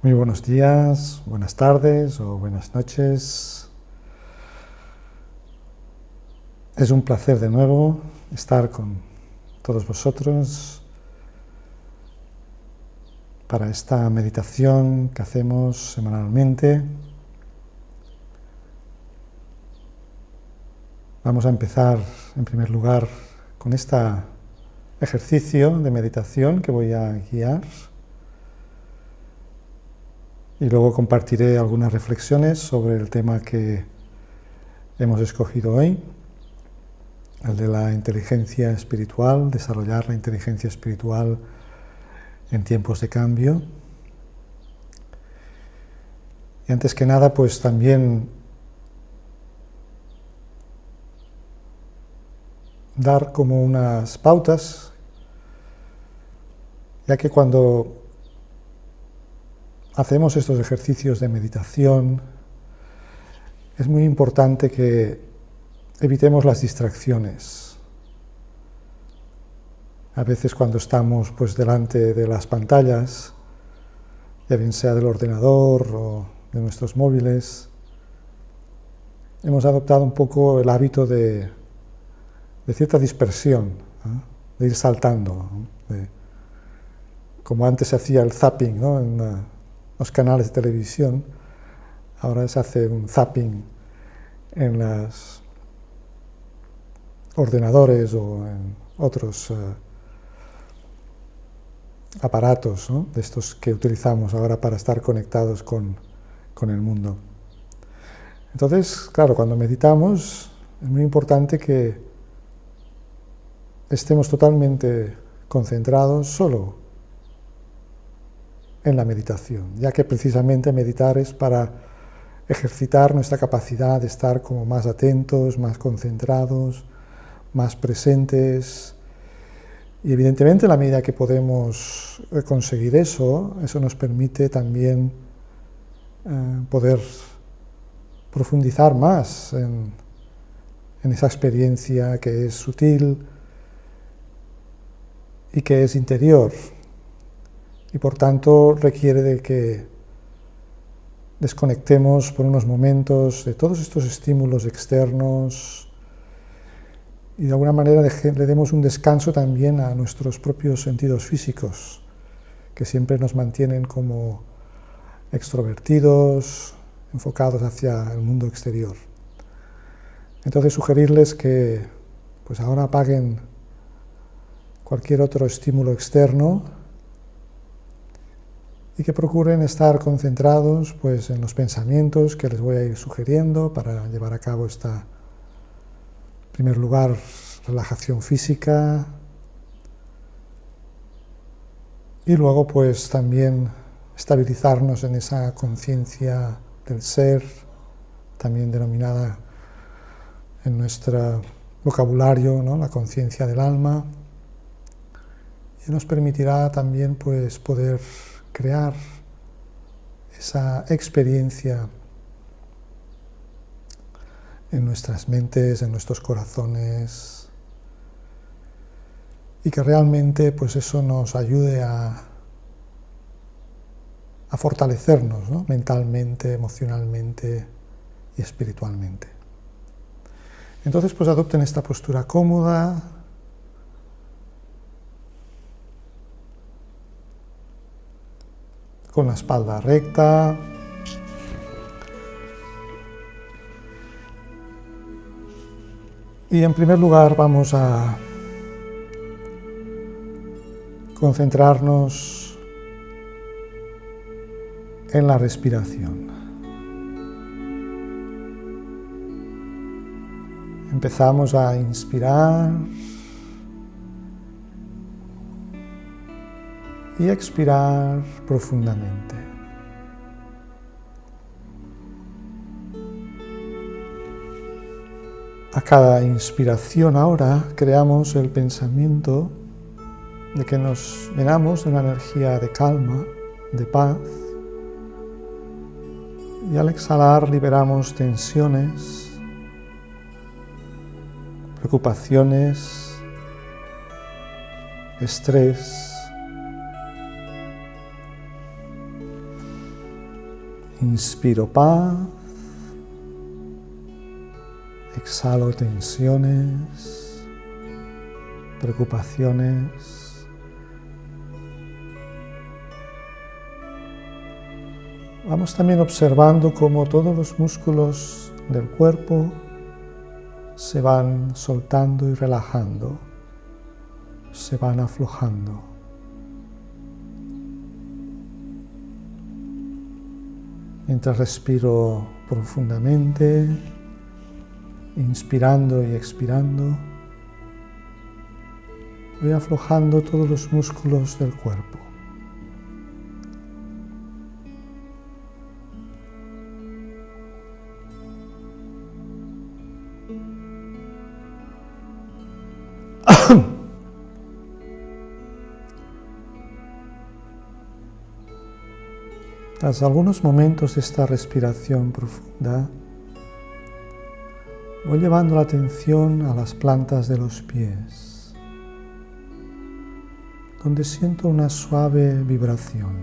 Muy buenos días, buenas tardes o buenas noches. Es un placer de nuevo estar con todos vosotros para esta meditación que hacemos semanalmente. Vamos a empezar en primer lugar con este ejercicio de meditación que voy a guiar. Y luego compartiré algunas reflexiones sobre el tema que hemos escogido hoy, el de la inteligencia espiritual, desarrollar la inteligencia espiritual en tiempos de cambio. Y antes que nada, pues también dar como unas pautas, ya que cuando hacemos estos ejercicios de meditación, es muy importante que evitemos las distracciones. A veces cuando estamos delante de las pantallas, ya bien sea del ordenador o de nuestros móviles, hemos adoptado un poco el hábito de cierta dispersión, ¿no? De ir saltando, ¿no? Como antes se hacía el zapping, ¿no? En los canales de televisión, ahora se hace un zapping en los ordenadores o en otros aparatos, ¿no? De estos que utilizamos ahora para estar conectados con el mundo. Entonces, claro, cuando meditamos es muy importante que estemos totalmente concentrados solo en la meditación, ya que precisamente meditar es para ejercitar nuestra capacidad de estar como más atentos, más concentrados, más presentes. Y evidentemente, en la medida que podemos conseguir eso nos permite también poder profundizar más en esa experiencia que es sutil y que es interior. Y por tanto requiere de que desconectemos por unos momentos de todos estos estímulos externos y de alguna manera le demos un descanso también a nuestros propios sentidos físicos, que siempre nos mantienen como extrovertidos, enfocados hacia el mundo exterior. Entonces sugerirles que ahora apaguen cualquier otro estímulo externo y que procuren estar concentrados en los pensamientos que les voy a ir sugiriendo para llevar a cabo esta, en primer lugar, relajación física, y luego también estabilizarnos en esa conciencia del ser, también denominada en nuestro vocabulario, ¿no?, la conciencia del alma, y nos permitirá también poder crear esa experiencia en nuestras mentes, en nuestros corazones, y que realmente eso nos ayude a fortalecernos, ¿no?, mentalmente, emocionalmente y espiritualmente. Entonces adopten esta postura cómoda, con la espalda recta, y en primer lugar vamos a concentrarnos en la respiración. Empezamos a inspirar y expirar profundamente. A cada inspiración ahora creamos el pensamiento de que nos llenamos de una energía de calma, de paz, y al exhalar liberamos tensiones, preocupaciones, estrés. Inspiro paz, exhalo tensiones, preocupaciones. Vamos también observando cómo todos los músculos del cuerpo se van soltando y relajando, se van aflojando. Mientras respiro profundamente, inspirando y expirando, voy aflojando todos los músculos del cuerpo. Tras algunos momentos de esta respiración profunda, voy llevando la atención a las plantas de los pies, donde siento una suave vibración.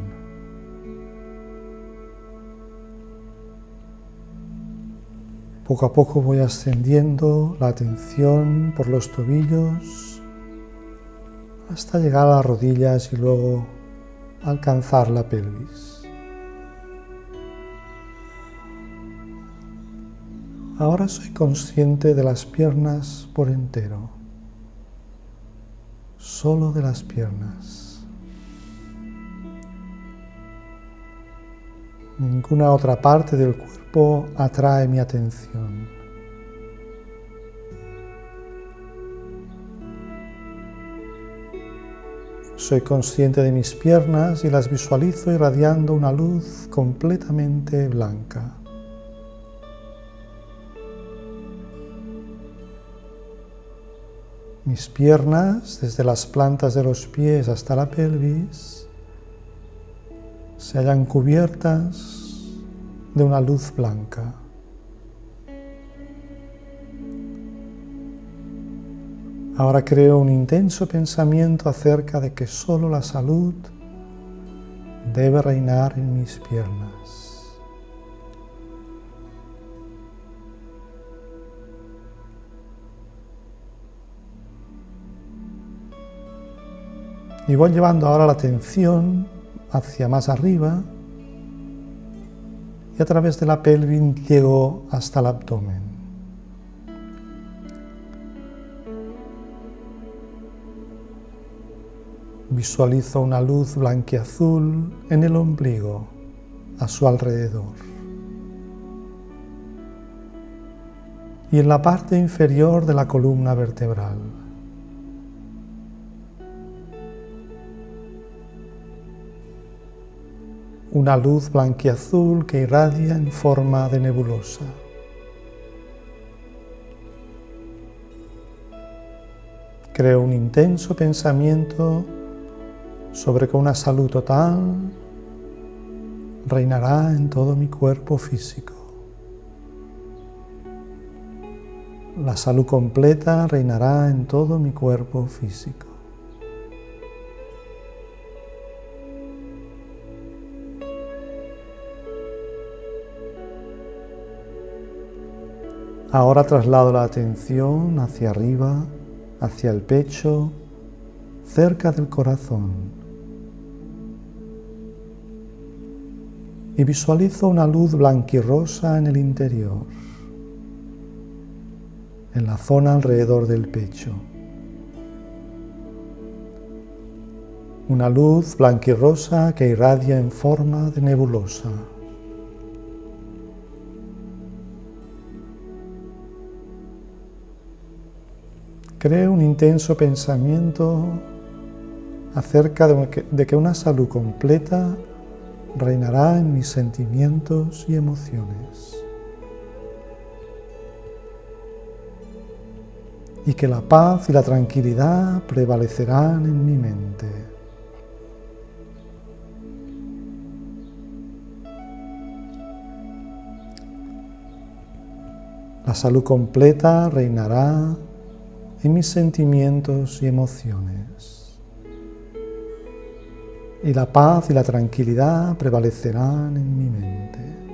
Poco a poco voy ascendiendo la atención por los tobillos hasta llegar a las rodillas y luego alcanzar la pelvis. Ahora soy consciente de las piernas por entero, solo de las piernas. Ninguna otra parte del cuerpo atrae mi atención. Soy consciente de mis piernas y las visualizo irradiando una luz completamente blanca. Mis piernas, desde las plantas de los pies hasta la pelvis, se hallan cubiertas de una luz blanca. Ahora creo un intenso pensamiento acerca de que solo la salud debe reinar en mis piernas. Y voy llevando ahora la atención hacia más arriba y a través de la pelvis llego hasta el abdomen. Visualizo una luz blanquiazul en el ombligo, a su alrededor. Y en la parte inferior de la columna vertebral. Una luz blanquiazul que irradia en forma de nebulosa. Creo un intenso pensamiento sobre que una salud total reinará en todo mi cuerpo físico. La salud completa reinará en todo mi cuerpo físico. Ahora traslado la atención hacia arriba, hacia el pecho, cerca del corazón. Y visualizo una luz blanquirrosa en el interior, en la zona alrededor del pecho. Una luz blanquirrosa que irradia en forma de nebulosa. Creo un intenso pensamiento acerca de que una salud completa reinará en mis sentimientos y emociones. Y que la paz y la tranquilidad prevalecerán en mi mente. La salud completa reinará en mis sentimientos y emociones. Y la paz y la tranquilidad prevalecerán en mi mente.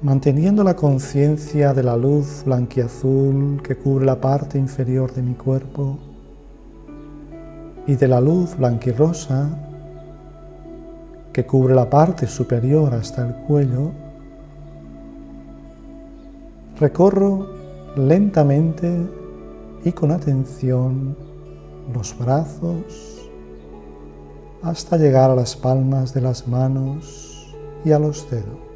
manteniendo la conciencia de la luz blanquiazul que cubre la parte inferior de mi cuerpo y de la luz blanquirrosa que cubre la parte superior hasta el cuello, recorro lentamente y con atención los brazos hasta llegar a las palmas de las manos y a los dedos.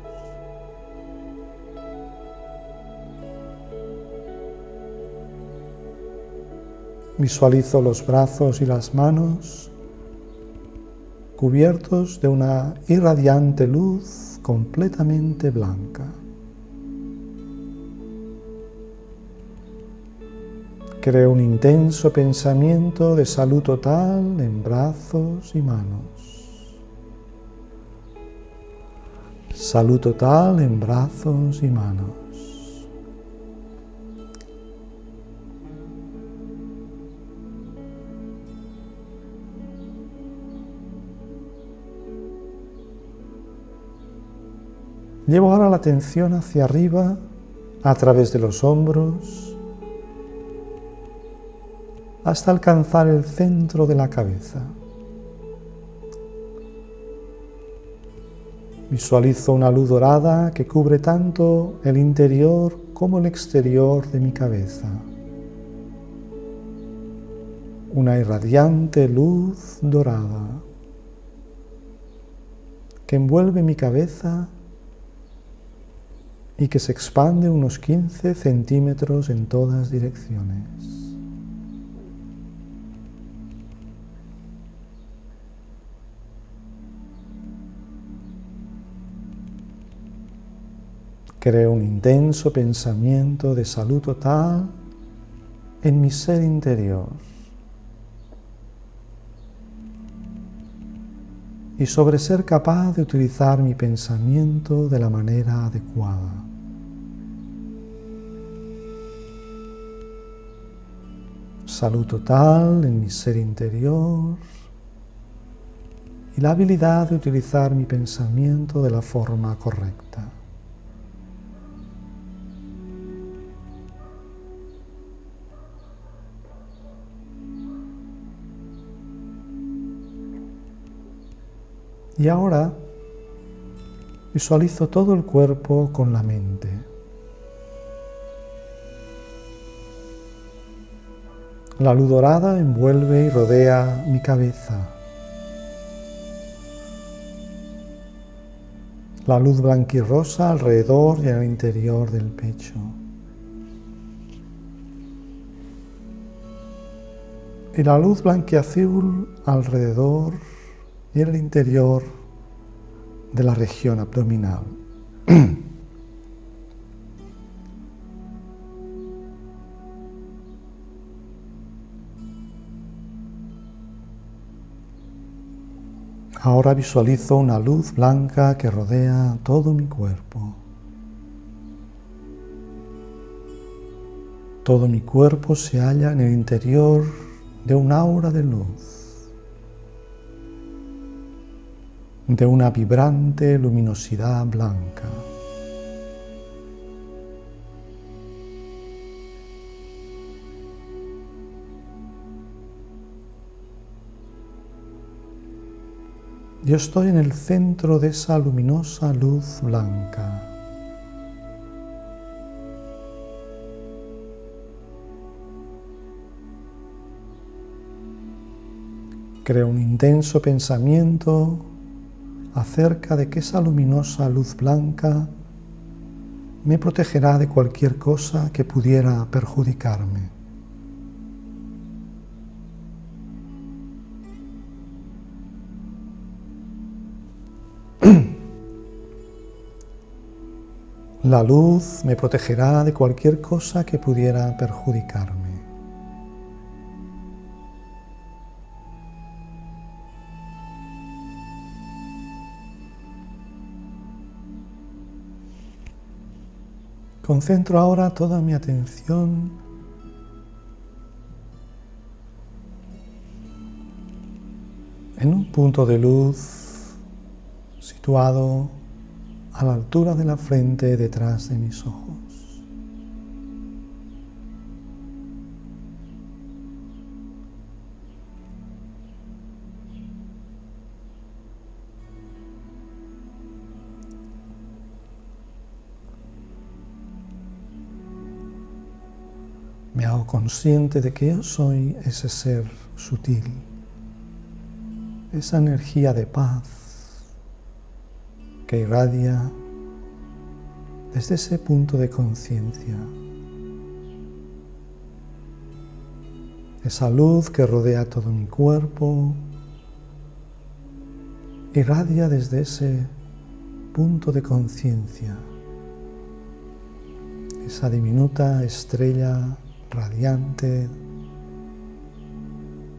Visualizo los brazos y las manos cubiertos de una irradiante luz completamente blanca. Creo un intenso pensamiento de salud total en brazos y manos. Salud total en brazos y manos. Llevo ahora la atención hacia arriba, a través de los hombros, hasta alcanzar el centro de la cabeza. Visualizo una luz dorada que cubre tanto el interior como el exterior de mi cabeza. Una irradiante luz dorada que envuelve mi cabeza y que se expande unos 15 centímetros en todas direcciones. Creo un intenso pensamiento de salud total en mi ser interior y sobre ser capaz de utilizar mi pensamiento de la manera adecuada. Salud total en mi ser interior y la habilidad de utilizar mi pensamiento de la forma correcta. Y ahora visualizo todo el cuerpo con la mente. La luz dorada envuelve y rodea mi cabeza. La luz blanquirrosa alrededor y en el interior del pecho. Y la luz blanquiazul alrededor y en el interior de la región abdominal. Ahora visualizo una luz blanca que rodea todo mi cuerpo. Todo mi cuerpo se halla en el interior de un aura de luz, de una vibrante luminosidad blanca. Yo estoy en el centro de esa luminosa luz blanca. Creo un intenso pensamiento acerca de que esa luminosa luz blanca me protegerá de cualquier cosa que pudiera perjudicarme. La luz me protegerá de cualquier cosa que pudiera perjudicarme. Concentro ahora toda mi atención en un punto de luz situado a la altura de la frente, detrás de mis ojos. Me hago consciente de que yo soy ese ser sutil, esa energía de paz que irradia desde ese punto de conciencia, esa luz que rodea todo mi cuerpo, irradia desde ese punto de conciencia, esa diminuta estrella radiante,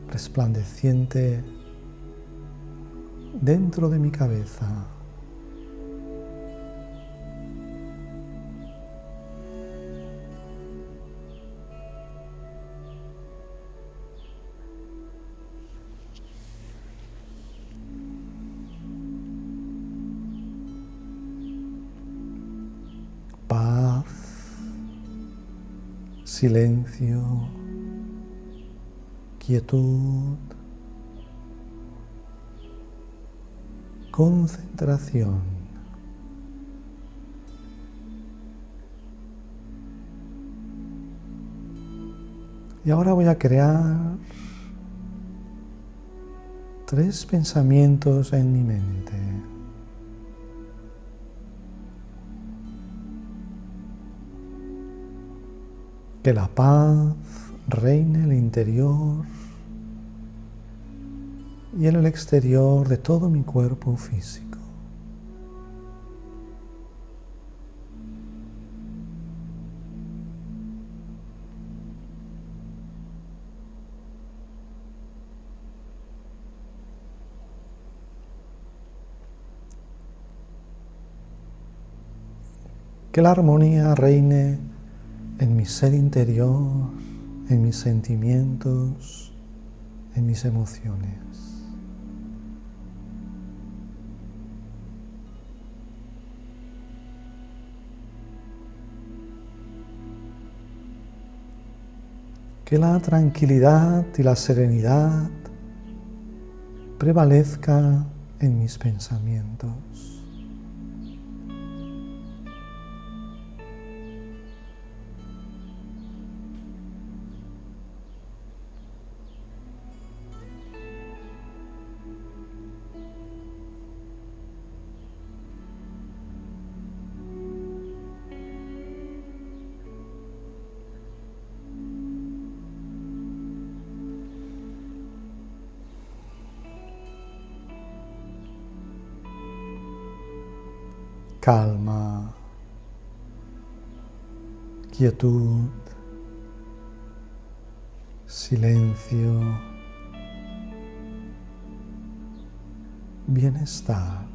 resplandeciente dentro de mi cabeza. Paz, silencio, quietud, concentración. Y ahora voy a crear 3 pensamientos en mi mente. Que la paz reine en el interior y en el exterior de todo mi cuerpo físico. Que la armonía reine en mi ser interior, en mis sentimientos, en mis emociones. Que la tranquilidad y la serenidad prevalezca en mis pensamientos. Calma, quietud, silencio, bienestar.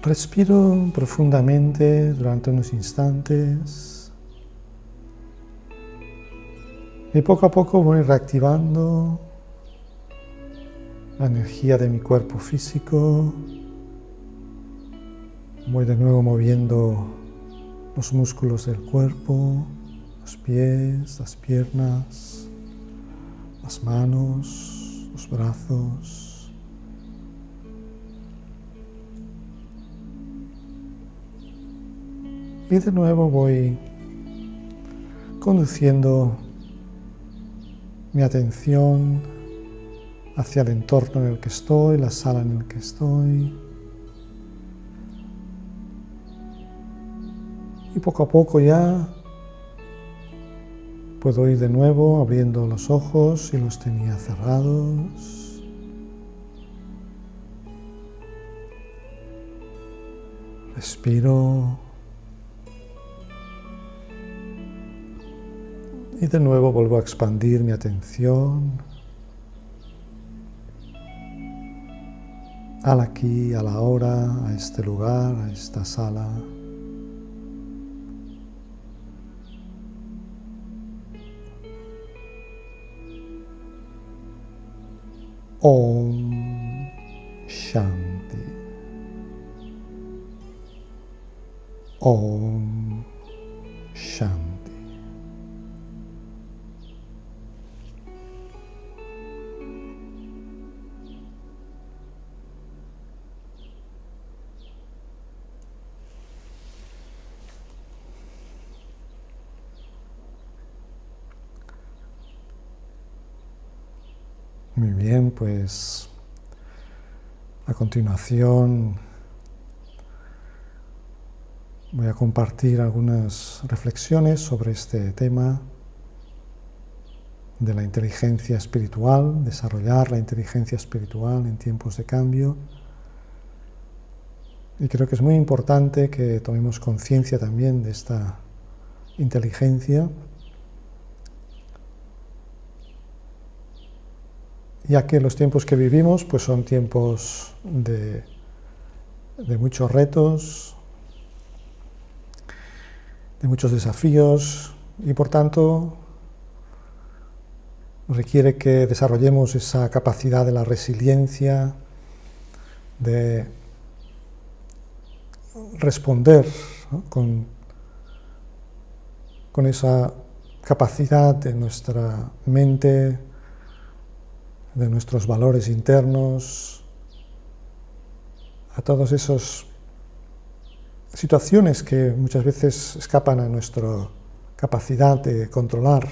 Respiro profundamente durante unos instantes y poco a poco voy reactivando la energía de mi cuerpo físico. Voy de nuevo moviendo los músculos del cuerpo, los pies, las piernas, las manos, los brazos. Y de nuevo voy conduciendo mi atención hacia el entorno en el que estoy, la sala en la que estoy. Y poco a poco ya puedo ir de nuevo abriendo los ojos si los tenía cerrados. Respiro. Y de nuevo vuelvo a expandir mi atención al aquí, a la ahora, a este lugar, a esta sala. Om Shanti. Om Shanti. Muy bien, pues a continuación voy a compartir algunas reflexiones sobre este tema de la inteligencia espiritual, desarrollar la inteligencia espiritual en tiempos de cambio. Y creo que es muy importante que tomemos conciencia también de esta inteligencia, ya que los tiempos que vivimos pues son tiempos de muchos retos, de muchos desafíos, y por tanto requiere que desarrollemos esa capacidad de la resiliencia, de responder, ¿no?, con esa capacidad de nuestra mente, de nuestros valores internos, a todas esas situaciones que muchas veces escapan a nuestra capacidad de controlar.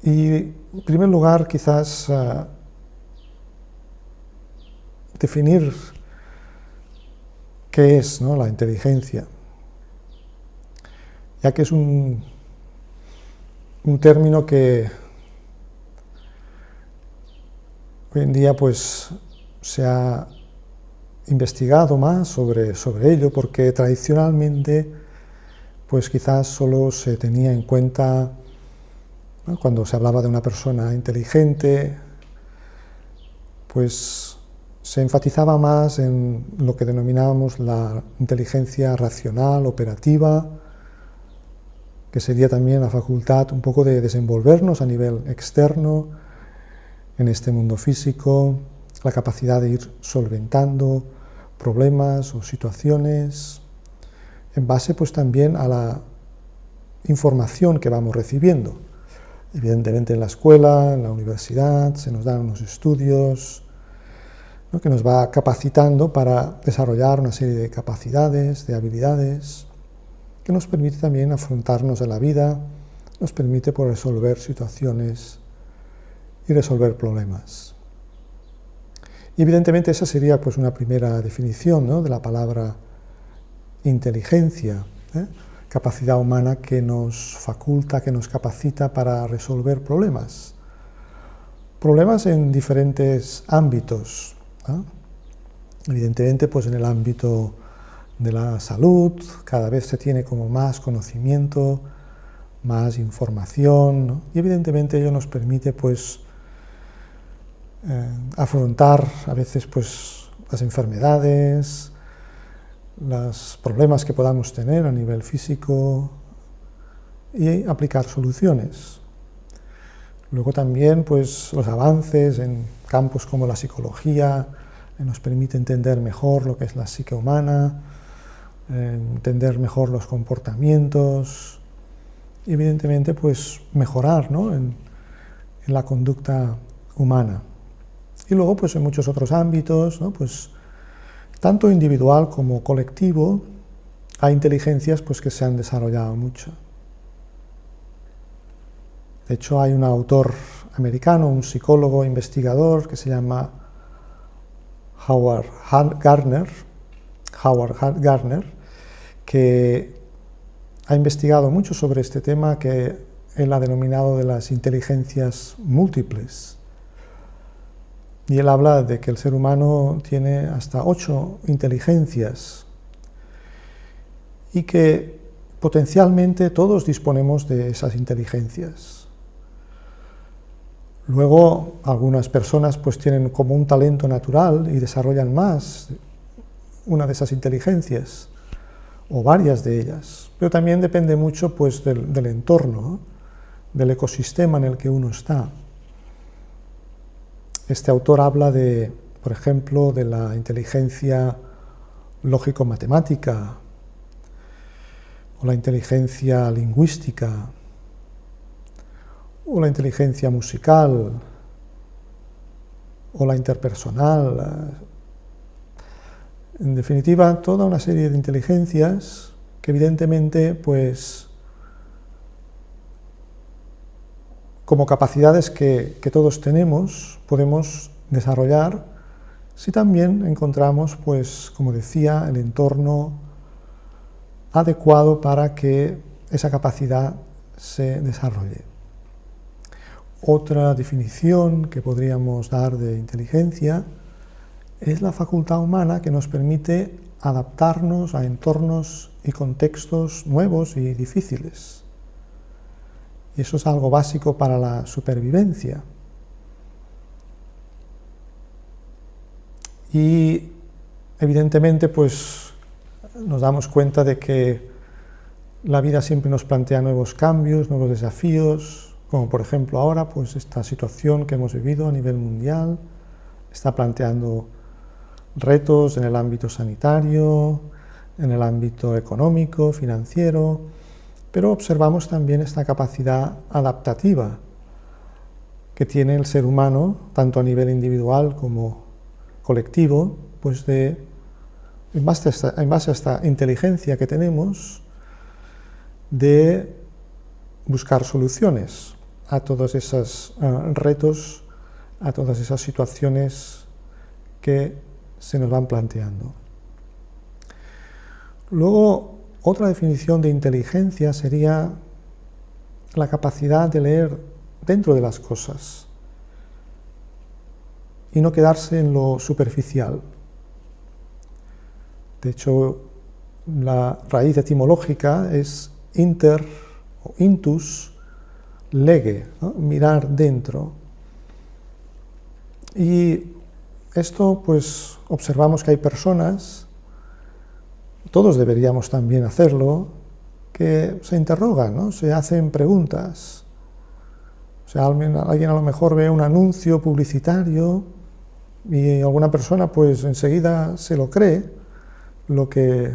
Y en primer lugar, quizás definir qué es, ¿no?, la inteligencia, ya que es un término que hoy en día pues se ha investigado más sobre ello, porque tradicionalmente pues quizás solo se tenía en cuenta, ¿no?, cuando se hablaba de una persona inteligente, pues se enfatizaba más en lo que denominábamos la inteligencia racional, operativa, que sería también la facultad un poco de desenvolvernos a nivel externo en este mundo físico, la capacidad de ir solventando problemas o situaciones en base pues también a la información que vamos recibiendo. Evidentemente en la escuela, en la universidad, se nos dan unos estudios, ¿no?, que nos va capacitando para desarrollar una serie de capacidades, de habilidades, que nos permite también afrontarnos en la vida, nos permite pues, resolver situaciones y resolver problemas. Y evidentemente esa sería pues, una primera definición, ¿no?, de la palabra inteligencia, capacidad humana que nos faculta, que nos capacita para resolver problemas. Problemas en diferentes ámbitos, ¿no? Evidentemente pues, en el ámbito de la salud, cada vez se tiene como más conocimiento, más información, ¿no?, y evidentemente ello nos permite pues afrontar a veces pues las enfermedades, los problemas que podamos tener a nivel físico y aplicar soluciones. Luego también pues los avances en campos como la psicología nos permite entender mejor lo que es la psique humana, entender mejor los comportamientos y evidentemente pues mejorar, ¿no?, en la conducta humana. Y luego pues en muchos otros ámbitos, ¿no?, pues tanto individual como colectivo, hay inteligencias pues que se han desarrollado mucho. De hecho, hay un autor americano, un psicólogo investigador que se llama Howard Gardner, que ha investigado mucho sobre este tema que él ha denominado de las inteligencias múltiples. Y él habla de que el ser humano tiene hasta 8 inteligencias y que potencialmente todos disponemos de esas inteligencias. Luego, algunas personas pues tienen como un talento natural y desarrollan más una de esas inteligencias, o varias de ellas, pero también depende mucho pues, del entorno, ¿no? Del ecosistema en el que uno está. Este autor habla de, por ejemplo, de la inteligencia lógico-matemática, o la inteligencia lingüística, o la inteligencia musical, o la interpersonal. En definitiva, toda una serie de inteligencias que evidentemente, pues, como capacidades que todos tenemos, podemos desarrollar si también encontramos, pues, como decía, el entorno adecuado para que esa capacidad se desarrolle. Otra definición que podríamos dar de inteligencia es la facultad humana que nos permite adaptarnos a entornos y contextos nuevos y difíciles. Y eso es algo básico para la supervivencia. Y evidentemente, pues, nos damos cuenta de que la vida siempre nos plantea nuevos cambios, nuevos desafíos, como por ejemplo ahora, pues, esta situación que hemos vivido a nivel mundial está planteando retos en el ámbito sanitario, en el ámbito económico, financiero, pero observamos también esta capacidad adaptativa que tiene el ser humano, tanto a nivel individual como colectivo, pues en base a esta inteligencia que tenemos de buscar soluciones a todos esos retos, a todas esas situaciones que se nos van planteando. Luego, otra definición de inteligencia sería la capacidad de leer dentro de las cosas y no quedarse en lo superficial. De hecho, la raíz etimológica es inter o intus lege, ¿no? Mirar dentro. Y esto, pues, observamos que hay personas, todos deberíamos también hacerlo, que se interrogan, ¿no? Se hacen preguntas. O sea, alguien a lo mejor ve un anuncio publicitario y alguna persona, pues, enseguida se lo cree, lo que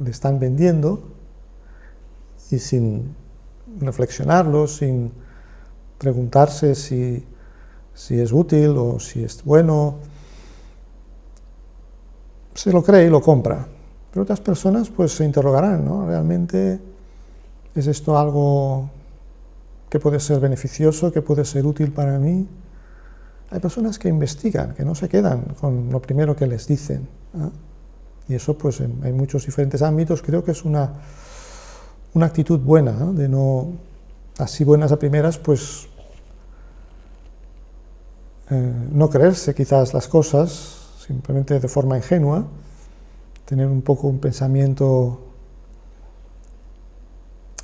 le están vendiendo, y sin reflexionarlo, sin preguntarse si es útil o si es bueno, se lo cree y lo compra. Pero otras personas, pues, se interrogarán, ¿no? ¿Realmente es esto algo que puede ser beneficioso, que puede ser útil para mí? Hay personas que investigan, que no se quedan con lo primero que les dicen, ¿eh? Y eso, pues, en muchos diferentes ámbitos creo que es una actitud buena, ¿no? De no, así buenas a primeras, pues, no creerse quizás las cosas, simplemente de forma ingenua, tener un poco un pensamiento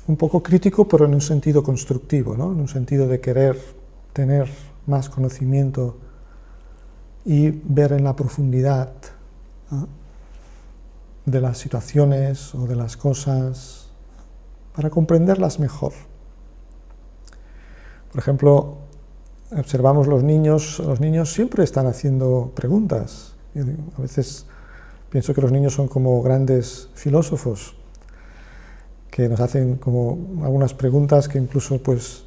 un poco crítico, pero en un sentido constructivo, ¿no? En un sentido de querer tener más conocimiento y ver en la profundidad, ¿no?, de las situaciones o de las cosas para comprenderlas mejor. Por ejemplo, observamos los niños siempre están haciendo preguntas. A veces pienso que los niños son como grandes filósofos que nos hacen como algunas preguntas que incluso, pues,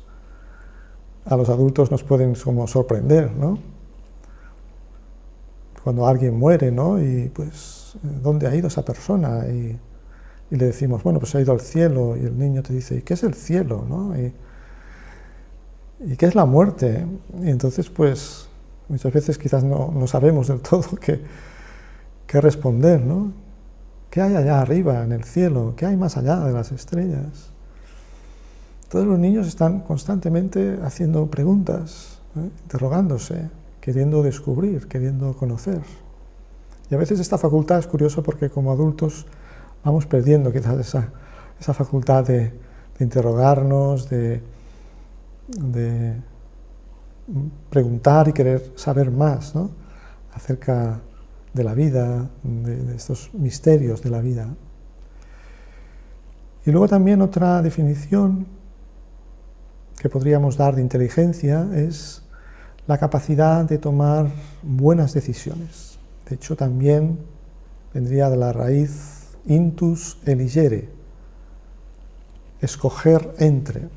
a los adultos nos pueden como sorprender, ¿no? Cuando alguien muere, ¿no? Y pues, ¿dónde ha ido esa persona? Y le decimos, bueno, pues ha ido al cielo, y el niño te dice, ¿y qué es el cielo?, ¿no? ¿Y qué es la muerte? Y entonces, pues, muchas veces quizás no sabemos del todo qué responder, ¿no? ¿Qué hay allá arriba en el cielo? ¿Qué hay más allá de las estrellas? Todos los niños están constantemente haciendo preguntas, interrogándose, queriendo descubrir, queriendo conocer. Y a veces esta facultad es curioso porque como adultos vamos perdiendo quizás esa facultad de interrogarnos, de preguntar y querer saber más, ¿no?, acerca de la vida, de estos misterios de la vida. Y luego también otra definición que podríamos dar de inteligencia es la capacidad de tomar buenas decisiones. De hecho, también vendría de la raíz intus eligere, escoger entre.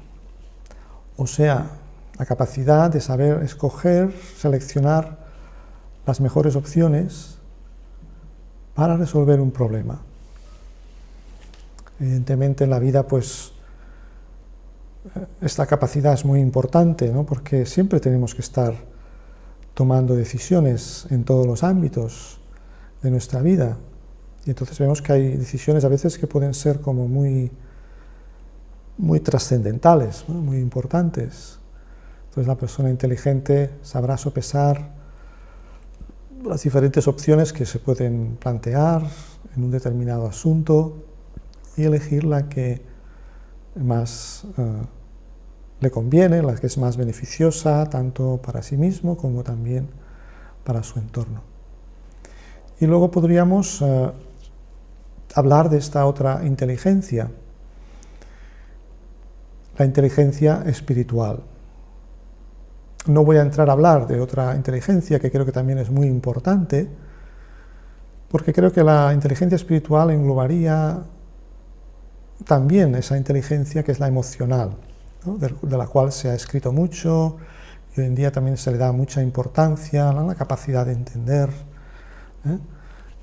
O sea, la capacidad de saber escoger, seleccionar las mejores opciones para resolver un problema. Evidentemente en la vida, pues, esta capacidad es muy importante, ¿no?, porque siempre tenemos que estar tomando decisiones en todos los ámbitos de nuestra vida. Y entonces vemos que hay decisiones a veces que pueden ser como muy trascendentales, ¿no?, muy importantes. Entonces la persona inteligente sabrá sopesar las diferentes opciones que se pueden plantear en un determinado asunto y elegir la que más le conviene, la que es más beneficiosa tanto para sí mismo como también para su entorno. Y luego podríamos hablar de esta otra inteligencia, la inteligencia espiritual. No voy a entrar a hablar de otra inteligencia que creo que también es muy importante, porque creo que la inteligencia espiritual englobaría también esa inteligencia que es la emocional, ¿no?, de la cual se ha escrito mucho y hoy en día también se le da mucha importancia a la capacidad de entender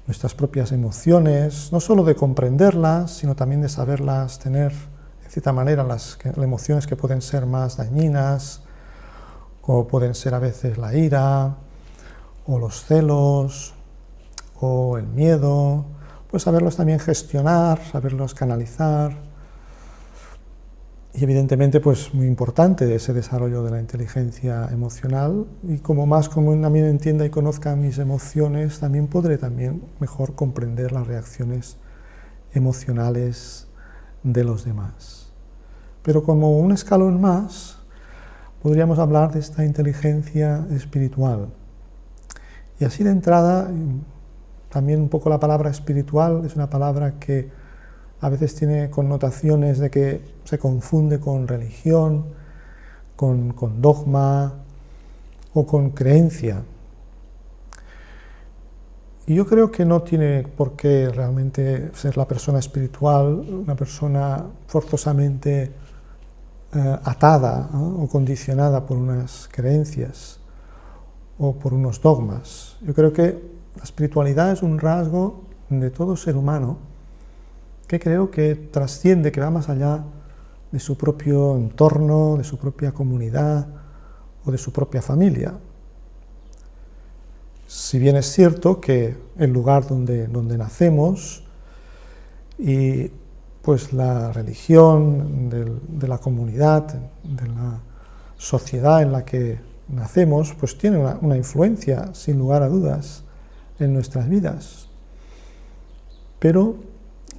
nuestras propias emociones, no solo de comprenderlas, sino también de saberlas tener, de cierta manera, las emociones que pueden ser más dañinas, como pueden ser a veces la ira, o los celos, o el miedo, pues saberlos también gestionar, saberlos canalizar. Y evidentemente, pues muy importante ese desarrollo de la inteligencia emocional, y como más común también entienda y conozca mis emociones, también podré también mejor comprender las reacciones emocionales de los demás. Pero como un escalón más, podríamos hablar de esta inteligencia espiritual. Y así de entrada, también un poco la palabra espiritual es una palabra que a veces tiene connotaciones de que se confunde con religión, con dogma o con creencia. Y yo creo que no tiene por qué realmente ser la persona espiritual una persona forzosamente atada, ¿no?, o condicionada por unas creencias o por unos dogmas. Yo creo que la espiritualidad es un rasgo de todo ser humano que creo que trasciende, que va más allá de su propio entorno, de su propia comunidad o de su propia familia. Si bien es cierto que el lugar donde nacemos y pues la religión de la comunidad, de la sociedad en la que nacemos, pues tiene una influencia, sin lugar a dudas, en nuestras vidas. Pero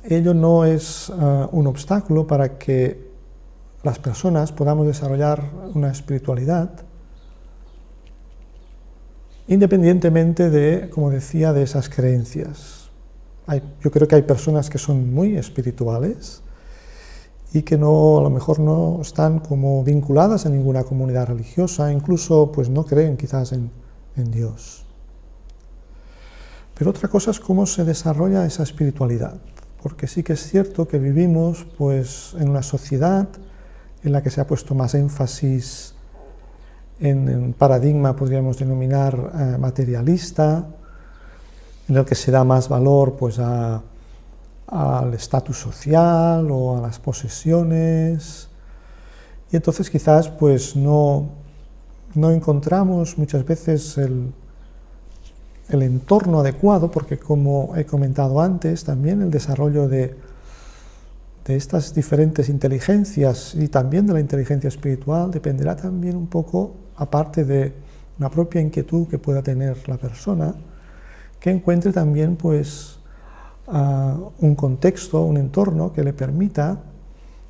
ello no es un obstáculo para que las personas podamos desarrollar una espiritualidad independientemente de, como decía, de esas creencias. Yo creo que hay personas que son muy espirituales y que a lo mejor no están como vinculadas a ninguna comunidad religiosa, incluso pues no creen quizás en Dios. Pero otra cosa es cómo se desarrolla esa espiritualidad, porque sí que es cierto que vivimos pues en una sociedad en la que se ha puesto más énfasis en un paradigma, podríamos denominar, materialista, en el que se da más valor pues al estatus social o a las posesiones, Y entonces quizás pues no encontramos muchas veces el entorno adecuado, porque como he comentado antes, también el desarrollo de estas diferentes inteligencias y también de la inteligencia espiritual dependerá también un poco, aparte de una propia inquietud que pueda tener la persona, que encuentre también pues un contexto, un entorno que le permita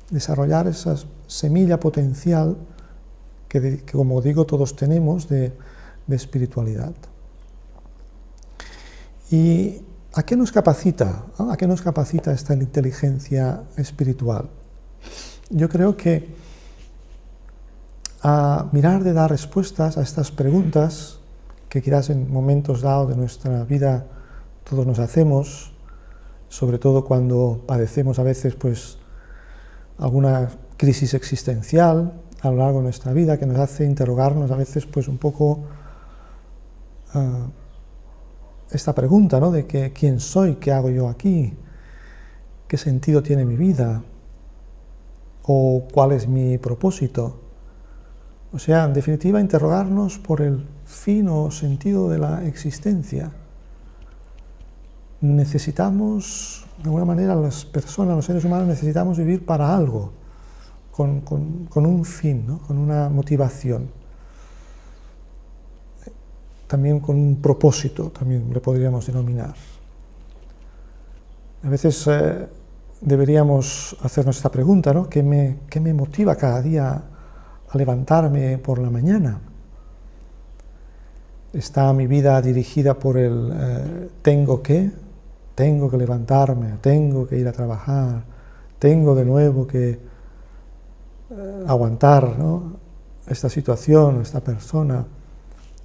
desarrollar esa semilla potencial que como digo todos tenemos de espiritualidad. ¿Y a qué nos capacita? ¿A qué nos capacita esta inteligencia espiritual? Yo creo que a mirar de dar respuestas a estas preguntas que quizás en momentos dados de nuestra vida todos nos hacemos, sobre todo cuando padecemos a veces pues alguna crisis existencial a lo largo de nuestra vida que nos hace interrogarnos a veces pues un poco esta pregunta, ¿no? De que, ¿quién soy? ¿Qué hago yo aquí? ¿Qué sentido tiene mi vida? ¿O cuál es mi propósito? O sea, en definitiva, interrogarnos por el fin o sentido de la existencia. Necesitamos, de alguna manera, las personas, los seres humanos, necesitamos vivir para algo, con un fin, ¿no? Con una motivación. También con un propósito, también le podríamos denominar. A veces deberíamos hacernos esta pregunta, ¿no? ¿Qué me motiva cada día a levantarme por la mañana? ¿Está mi vida dirigida por el tengo que levantarme, tengo que ir a trabajar, tengo de nuevo que aguantar, ¿no? Esta situación, esta persona?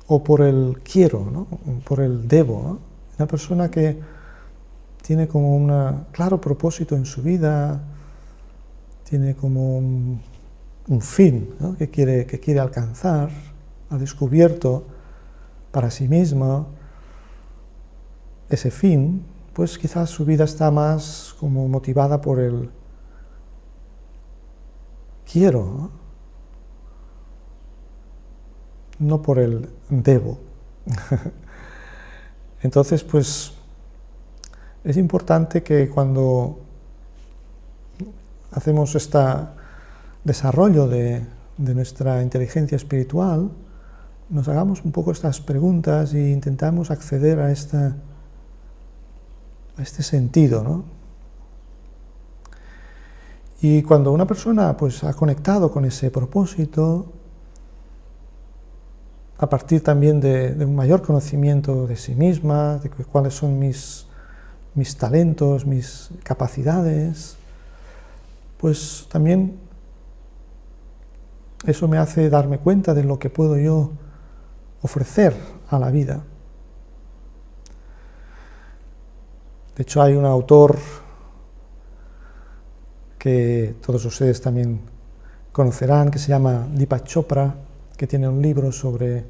O por el quiero, ¿no? Por el debo, ¿no? Una persona que tiene como un claro propósito en su vida, tiene como un fin, ¿no? que quiere alcanzar, ha descubierto para sí misma ese fin, pues quizás su vida está más como motivada por el quiero, ¿no? No por el debo. Entonces, pues, es importante que cuando hacemos este desarrollo de nuestra inteligencia espiritual, nos hagamos un poco estas preguntas e intentamos acceder a este sentido, ¿no? Y cuando una persona pues, ha conectado con ese propósito, a partir también de un mayor conocimiento de sí misma, de cuáles son mis talentos, mis capacidades, pues también eso me hace darme cuenta de lo que puedo yo ofrecer a la vida. De hecho, hay un autor que todos ustedes también conocerán, que se llama Deepak Chopra, que tiene un libro sobre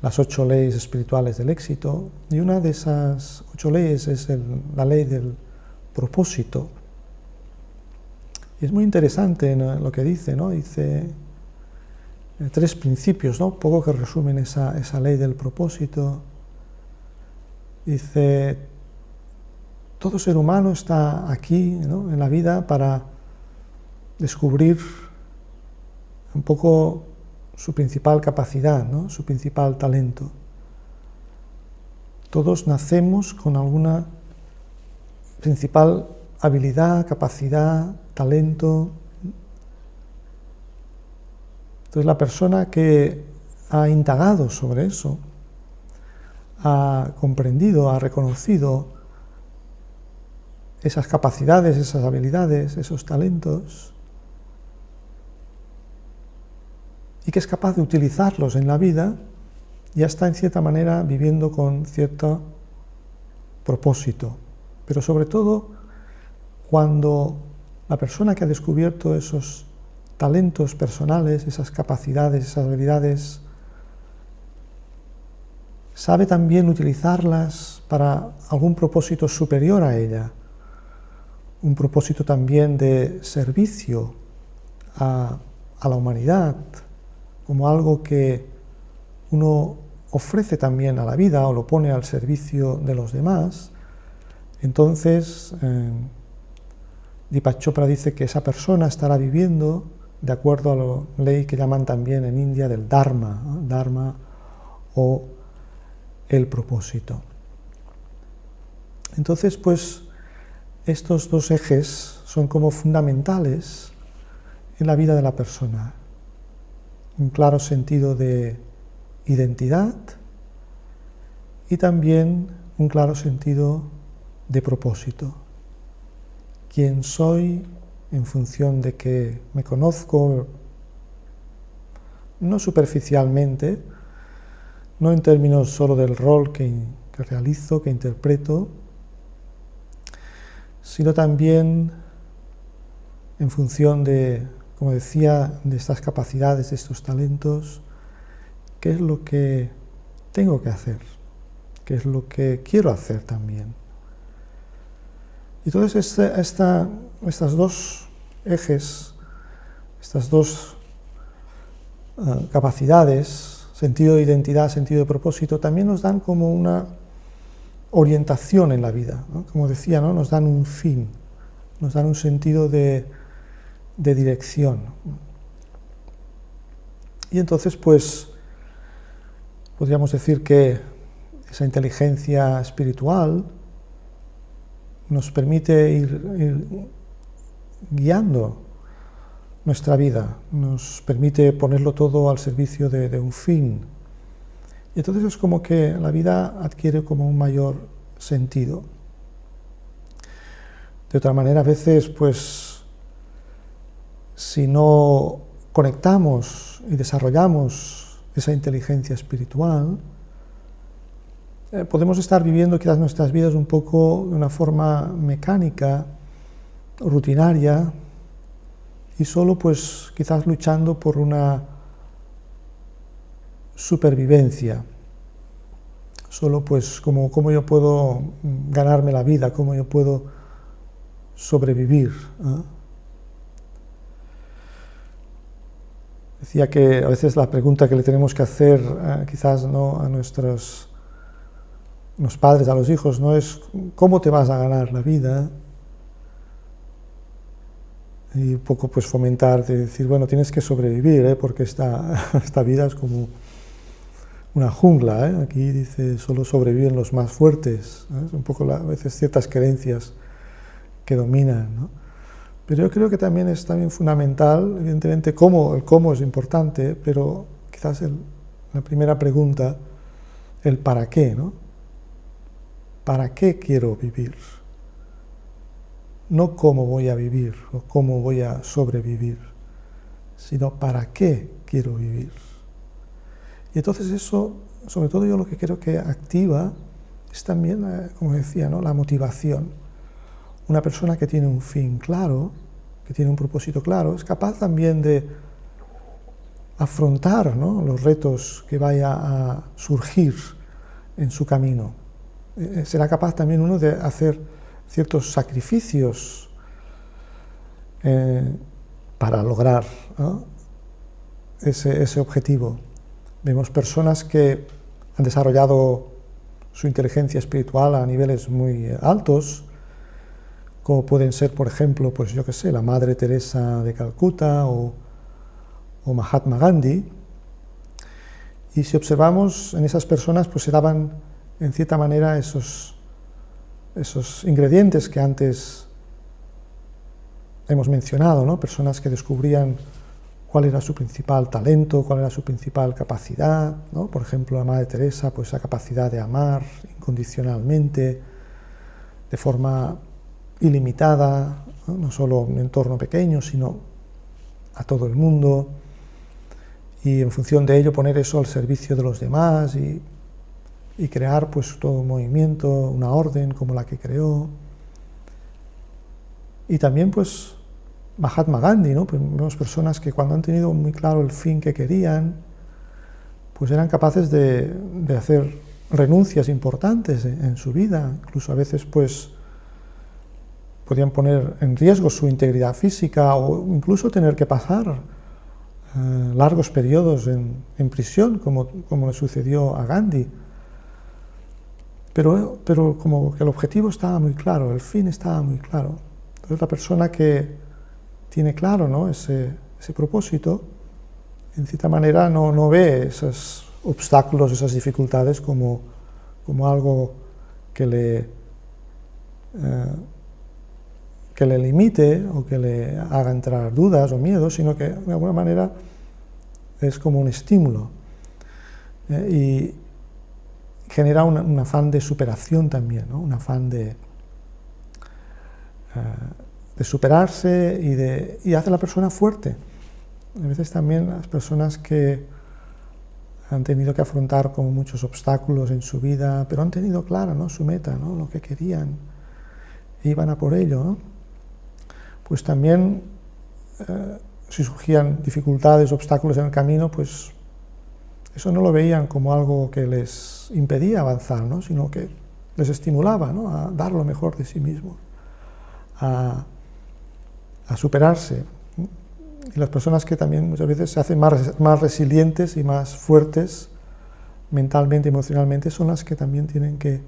las 8 leyes espirituales del éxito, y una de esas 8 leyes es la ley del propósito. Y es muy interesante, ¿no?, lo que dice, ¿no? Dice 3 principios, ¿no?, poco que resumen esa ley del propósito. Dice, todo ser humano está aquí, ¿no?, en la vida para descubrir un poco su principal capacidad, ¿no?, su principal talento. Todos nacemos con alguna principal habilidad, capacidad, talento. Entonces la persona que ha indagado sobre eso, ha comprendido, ha reconocido esas capacidades, esas habilidades, esos talentos, y que es capaz de utilizarlos en la vida, ya está en cierta manera viviendo con cierto propósito. Pero sobre todo, cuando la persona que ha descubierto esos talentos personales, esas capacidades, esas habilidades, sabe también utilizarlas para algún propósito superior a ella, un propósito también de servicio a a la humanidad, como algo que uno ofrece también a la vida o lo pone al servicio de los demás, entonces Deepak Chopra dice que esa persona estará viviendo de acuerdo a la ley que llaman también en India del Dharma, ¿no? Dharma o el propósito. Entonces, pues, estos dos ejes son como fundamentales en la vida de la persona. Un claro sentido de identidad y también un claro sentido de propósito. ¿Quién soy en función de que me conozco, no superficialmente, no en términos solo del rol que realizo, que interpreto, sino también en función de, como decía, de estas capacidades, de estos talentos, qué es lo que tengo que hacer, qué es lo que quiero hacer también. Y entonces estas dos ejes, estas dos capacidades, sentido de identidad, sentido de propósito, también nos dan como una orientación en la vida, ¿no? Como decía, ¿no? Nos dan un fin, nos dan un sentido de dirección. Y entonces, pues, podríamos decir que esa inteligencia espiritual nos permite ir guiando nuestra vida, nos permite ponerlo todo al servicio de un fin. Y entonces es como que la vida adquiere como un mayor sentido. De otra manera, a veces, pues, si no conectamos y desarrollamos esa inteligencia espiritual, podemos estar viviendo quizás nuestras vidas un poco de una forma mecánica, rutinaria, y solo pues quizás luchando por una supervivencia, solo pues cómo yo puedo ganarme la vida, cómo yo puedo sobrevivir, ¿eh? Decía que a veces la pregunta que le tenemos que hacer quizás no a los padres, a los hijos, no es cómo te vas a ganar la vida, y un poco pues fomentar, de decir, bueno, tienes que sobrevivir, porque esta vida es como una jungla, aquí dice, solo sobreviven los más fuertes, es un poco a veces ciertas creencias que dominan, ¿no? Pero yo creo que también es fundamental, evidentemente, el cómo es importante, pero quizás la primera pregunta, el para qué, ¿no? ¿Para qué quiero vivir? No cómo voy a vivir o cómo voy a sobrevivir, sino para qué quiero vivir. Y entonces eso, sobre todo yo lo que creo que activa es también, como decía, ¿no? La motivación. Una persona que tiene un fin claro, que tiene un propósito claro, es capaz también de afrontar, ¿no? Los retos que vaya a surgir en su camino. Será capaz también uno de hacer ciertos sacrificios para lograr, ¿no? ese objetivo. Vemos personas que han desarrollado su inteligencia espiritual a niveles muy altos, como pueden ser, por ejemplo, pues yo qué sé, la Madre Teresa de Calcuta o Mahatma Gandhi. Y si observamos en esas personas, pues se daban, en cierta manera, esos ingredientes que antes hemos mencionado, ¿no? Personas que descubrían cuál era su principal talento, cuál era su principal capacidad, ¿no? Por ejemplo, la Madre Teresa, pues esa capacidad de amar incondicionalmente, de forma ilimitada, no solo en un entorno pequeño, sino a todo el mundo, y en función de ello poner eso al servicio de los demás y crear pues todo un movimiento, una orden como la que creó. Y también pues Mahatma Gandhi, ¿no? Pues vemos personas que cuando han tenido muy claro el fin que querían, pues eran capaces de hacer renuncias importantes en su vida, incluso a veces pues podían poner en riesgo su integridad física o incluso tener que pasar largos periodos en prisión, como le sucedió a Gandhi. Pero como que el objetivo estaba muy claro, el fin estaba muy claro. Entonces la persona que tiene claro, ¿no?, ese propósito, en cierta manera no ve esos obstáculos, esas dificultades como algo que le limite o que le haga entrar dudas o miedos, sino que de alguna manera es como un estímulo. Y genera un afán de superación también, ¿no?, un afán de superarse y hace a la persona fuerte. A veces también las personas que han tenido que afrontar como muchos obstáculos en su vida, pero han tenido clara, ¿no?, su meta, ¿no?, lo que querían, e iban a por ello, ¿no?, pues también si surgían dificultades, obstáculos en el camino, pues eso no lo veían como algo que les impedía avanzar, ¿no?, sino que les estimulaba, ¿no?, a dar lo mejor de sí mismos, a superarse. Y las personas que también muchas veces se hacen más resilientes y más fuertes mentalmente, emocionalmente, son las que también tienen que,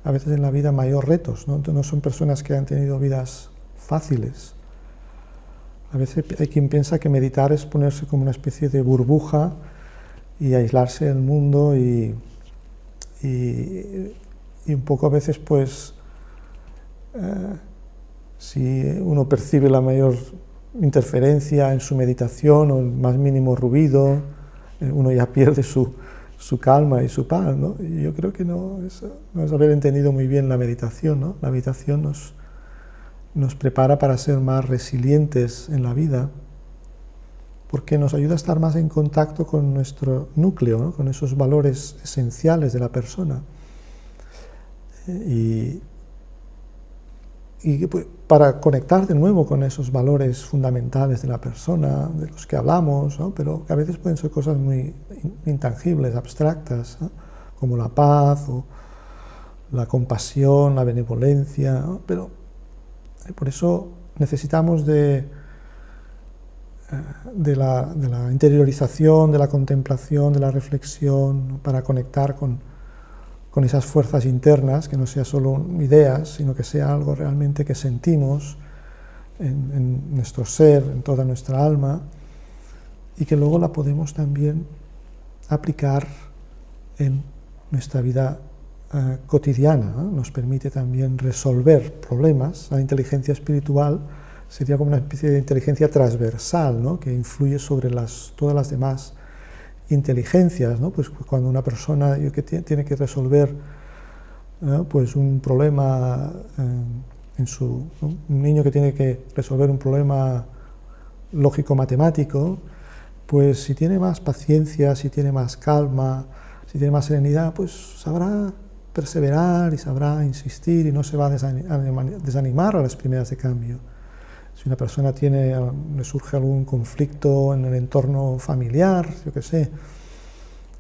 a veces en la vida, mayor retos, ¿no? Entonces, no son personas que han tenido vidas fáciles. A veces hay quien piensa que meditar es ponerse como una especie de burbuja y aislarse del mundo y un poco a veces, pues, si uno percibe la mayor interferencia en su meditación o el más mínimo ruido, uno ya pierde su calma y su paz, ¿no? Y yo creo que no es haber entendido muy bien la meditación, ¿no? La meditación nos prepara para ser más resilientes en la vida, porque nos ayuda a estar más en contacto con nuestro núcleo, ¿no?, con esos valores esenciales de la persona. Y para conectar de nuevo con esos valores fundamentales de la persona, de los que hablamos, ¿no?, pero que a veces pueden ser cosas muy intangibles, abstractas, ¿no?, como la paz o la compasión, la benevolencia, ¿no?, pero por eso necesitamos de la interiorización, de la contemplación, de la reflexión, ¿no?, para conectar con esas fuerzas internas, que no sea solo ideas, sino que sea algo realmente que sentimos en nuestro ser, en toda nuestra alma, y que luego la podemos también aplicar en nuestra vida cotidiana, ¿no? Nos permite también resolver problemas. La inteligencia espiritual sería como una especie de inteligencia transversal, ¿no?, que influye sobre todas las demás inteligencias, ¿no? Pues cuando una persona tiene que resolver pues un problema ¿no?, un niño que tiene que resolver un problema lógico-matemático, pues si tiene más paciencia, si tiene más calma, si tiene más serenidad, pues sabrá perseverar y sabrá insistir y no se va a desanimar a las primeras de cambio. Si una persona le surge algún conflicto en el entorno familiar, yo qué sé,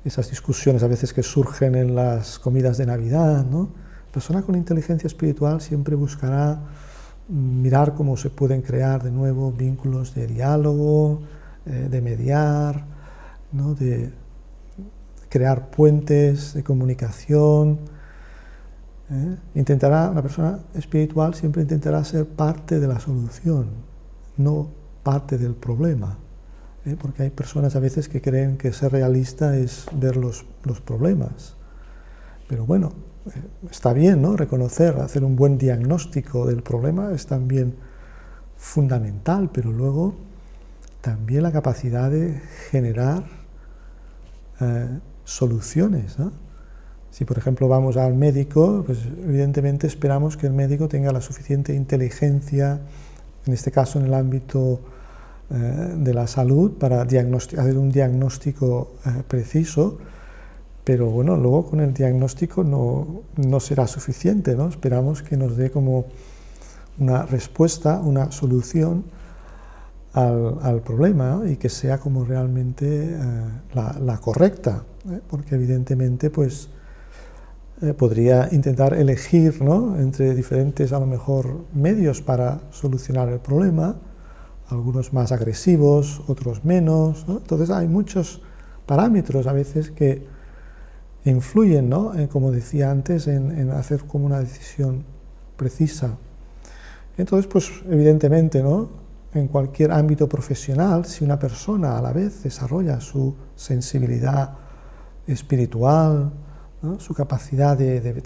esas discusiones a veces que surgen en las comidas de Navidad, ¿no?, la persona con inteligencia espiritual siempre buscará mirar cómo se pueden crear de nuevo vínculos de diálogo, de mediar, ¿no?, de crear puentes de comunicación. La persona espiritual siempre intentará ser parte de la solución, no parte del problema, porque hay personas a veces que creen que ser realista es ver los problemas. Pero bueno, está bien, ¿no?, reconocer, hacer un buen diagnóstico del problema es también fundamental, pero luego también la capacidad de generar soluciones, ¿no? Si, por ejemplo, vamos al médico, pues evidentemente esperamos que el médico tenga la suficiente inteligencia, en este caso en el ámbito de la salud, para hacer un diagnóstico preciso, pero bueno, luego con el diagnóstico no será suficiente, ¿no? Esperamos que nos dé como una respuesta, una solución al problema, ¿no?, y que sea como realmente la correcta, porque evidentemente pues podría intentar elegir, ¿no?, entre diferentes a lo mejor medios para solucionar el problema, algunos más agresivos, otros menos, ¿no? Entonces hay muchos parámetros a veces que influyen, ¿no? Como decía antes, en hacer como una decisión precisa. Entonces, pues evidentemente, ¿no? En cualquier ámbito profesional, si una persona a la vez desarrolla su sensibilidad espiritual, ¿no? Su capacidad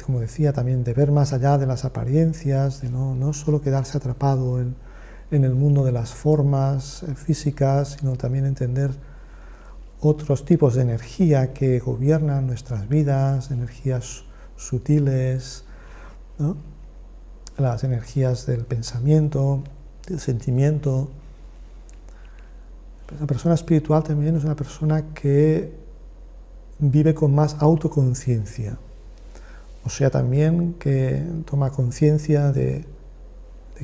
como decía también, de ver más allá de las apariencias, de no solo quedarse atrapado en el mundo de las formas físicas, sino también entender otros tipos de energía que gobiernan nuestras vidas, energías sutiles, ¿no? Las energías del pensamiento, del sentimiento. La persona espiritual también es una persona que vive con más autoconciencia, o sea, también que toma conciencia de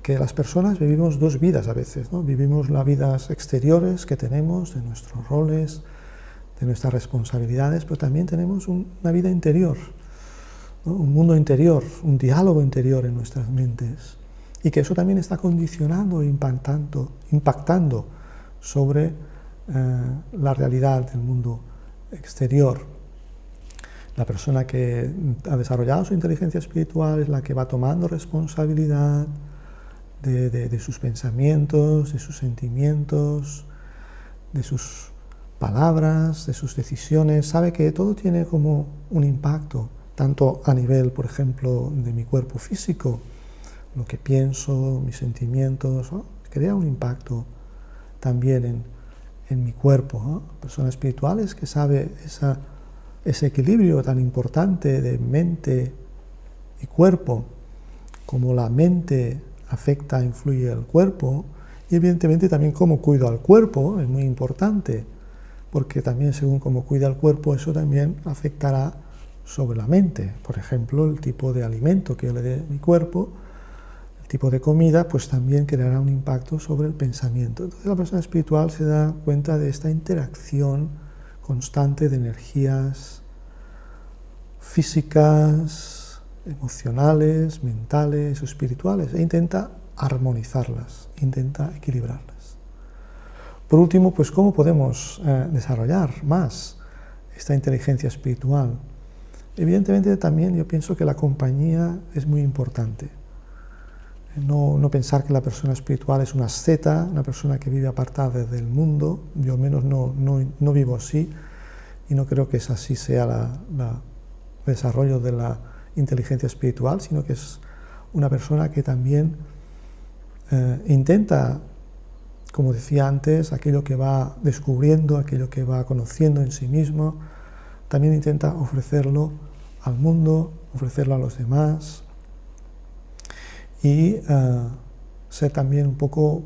que las personas vivimos dos vidas a veces, ¿no? Vivimos las vidas exteriores que tenemos, de nuestros roles, de nuestras responsabilidades, pero también tenemos una vida interior, ¿no? Un mundo interior, un diálogo interior en nuestras mentes, y que eso también está condicionando e impactando sobre la realidad del mundo exterior. La persona que ha desarrollado su inteligencia espiritual es la que va tomando responsabilidad de sus pensamientos, de sus sentimientos, de sus palabras, de sus decisiones. Sabe que todo tiene como un impacto, tanto a nivel, por ejemplo, de mi cuerpo físico, lo que pienso, mis sentimientos, ¿no? Crea un impacto también en mi cuerpo, ¿no? Persona espiritual es que sabe ese equilibrio tan importante de mente y cuerpo, como la mente afecta, influye al cuerpo, y evidentemente también cómo cuido al cuerpo es muy importante, porque también según cómo cuida el cuerpo, eso también afectará sobre la mente. Por ejemplo, el tipo de alimento que yo le dé a mi cuerpo, el tipo de comida, pues también creará un impacto sobre el pensamiento. Entonces la persona espiritual se da cuenta de esta interacción constante de energías físicas, emocionales, mentales o espirituales, e intenta armonizarlas, intenta equilibrarlas. Por último, pues ¿cómo podemos desarrollar más esta inteligencia espiritual? Evidentemente también yo pienso que la compañía es muy importante. No pensar que la persona espiritual es una asceta, una persona que vive apartada del mundo. Yo al menos no vivo así, y no creo que así sea el desarrollo de la inteligencia espiritual, sino que es una persona que también intenta, como decía antes, aquello que va descubriendo, aquello que va conociendo en sí mismo, también intenta ofrecerlo al mundo, ofrecerlo a los demás, y ser también un poco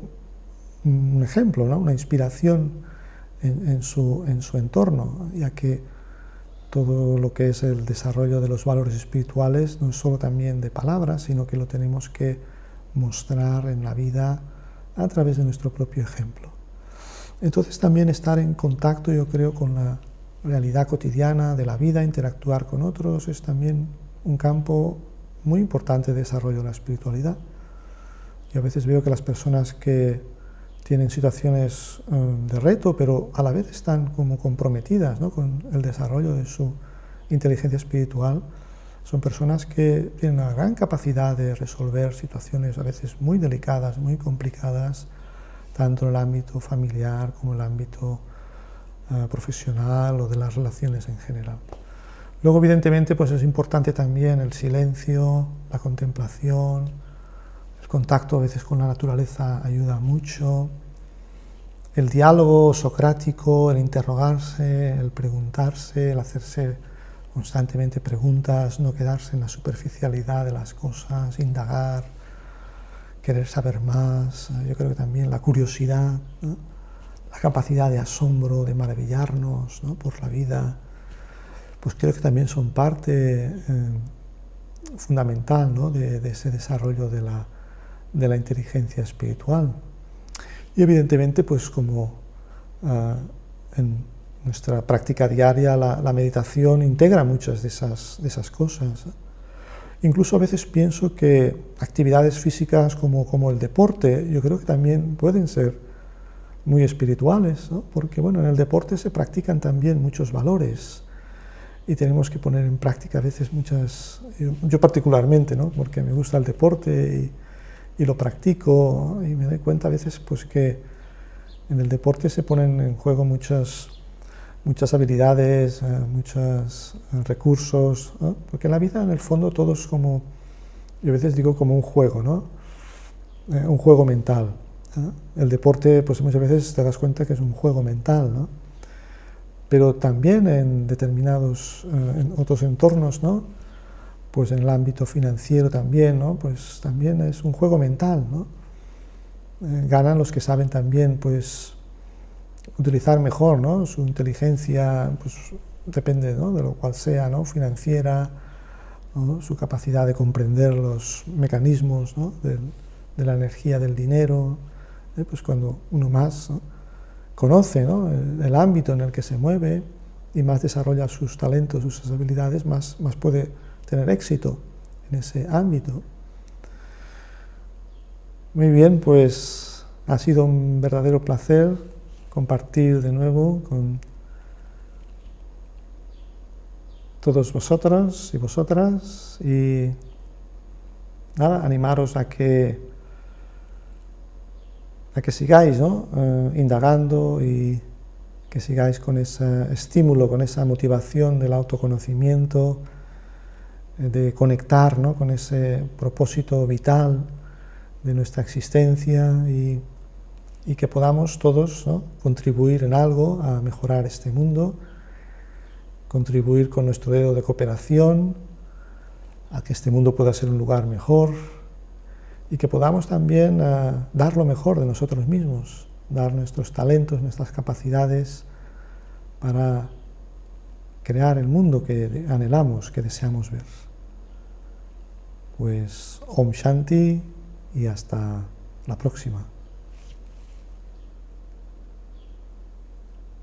un ejemplo, ¿no? Una inspiración en su entorno, ya que todo lo que es el desarrollo de los valores espirituales no es solo también de palabras, sino que lo tenemos que mostrar en la vida a través de nuestro propio ejemplo. Entonces también estar en contacto, yo creo, con la realidad cotidiana de la vida, interactuar con otros, es también un campo muy importante de desarrollo de la espiritualidad. Yo a veces veo que las personas que tienen situaciones de reto, pero a la vez están como comprometidas, ¿no?, con el desarrollo de su inteligencia espiritual, son personas que tienen una gran capacidad de resolver situaciones a veces muy delicadas, muy complicadas, tanto en el ámbito familiar como en el ámbito profesional o de las relaciones en general. Luego, evidentemente, pues es importante también el silencio, la contemplación, el contacto a veces con la naturaleza ayuda mucho, el diálogo socrático, el interrogarse, el preguntarse, el hacerse constantemente preguntas, no quedarse en la superficialidad de las cosas, indagar, querer saber más. Yo creo que también la curiosidad, ¿no?, la capacidad de asombro, de maravillarnos, ¿no?, por la vida, pues creo que también son parte fundamental, ¿no?, de ese desarrollo de la inteligencia espiritual. Y evidentemente, pues como en nuestra práctica diaria la meditación integra muchas de esas cosas. Incluso a veces pienso que actividades físicas como el deporte, yo creo que también pueden ser muy espirituales, ¿no? Porque bueno, en el deporte se practican también muchos valores y tenemos que poner en práctica a veces muchas, yo particularmente, ¿no? Porque me gusta el deporte y lo practico y me doy cuenta a veces pues que en el deporte se ponen en juego muchas habilidades, muchos recursos, ¿no? Porque en la vida en el fondo todo es como, yo a veces digo como un juego, ¿no? Un juego mental. El deporte, pues muchas veces te das cuenta que es un juego mental, ¿no? Pero también en determinados, en otros entornos, ¿no? Pues en el ámbito financiero también, ¿no? Pues también es un juego mental, ¿no? Ganan los que saben también, pues, utilizar mejor, ¿no? Su inteligencia, pues, depende, ¿no? De lo cual sea, ¿no? Financiera, ¿no? Su capacidad de comprender los mecanismos, ¿no? de la energía del dinero, pues cuando uno más, ¿no? Conoce, ¿no? el ámbito en el que se mueve y más desarrolla sus talentos, sus habilidades, más puede tener éxito en ese ámbito. Muy bien, pues ha sido un verdadero placer compartir de nuevo con todos vosotros y vosotras y nada, animaros a que sigáis, ¿no? Indagando y que sigáis con ese estímulo, con esa motivación del autoconocimiento, de conectar, ¿no? Con ese propósito vital de nuestra existencia y que podamos todos, ¿no? Contribuir en algo a mejorar este mundo, contribuir con nuestro dedo de cooperación a que este mundo pueda ser un lugar mejor y que podamos también dar lo mejor de nosotros mismos, dar nuestros talentos, nuestras capacidades para crear el mundo que anhelamos, que deseamos ver. Pues Om Shanti y hasta la próxima.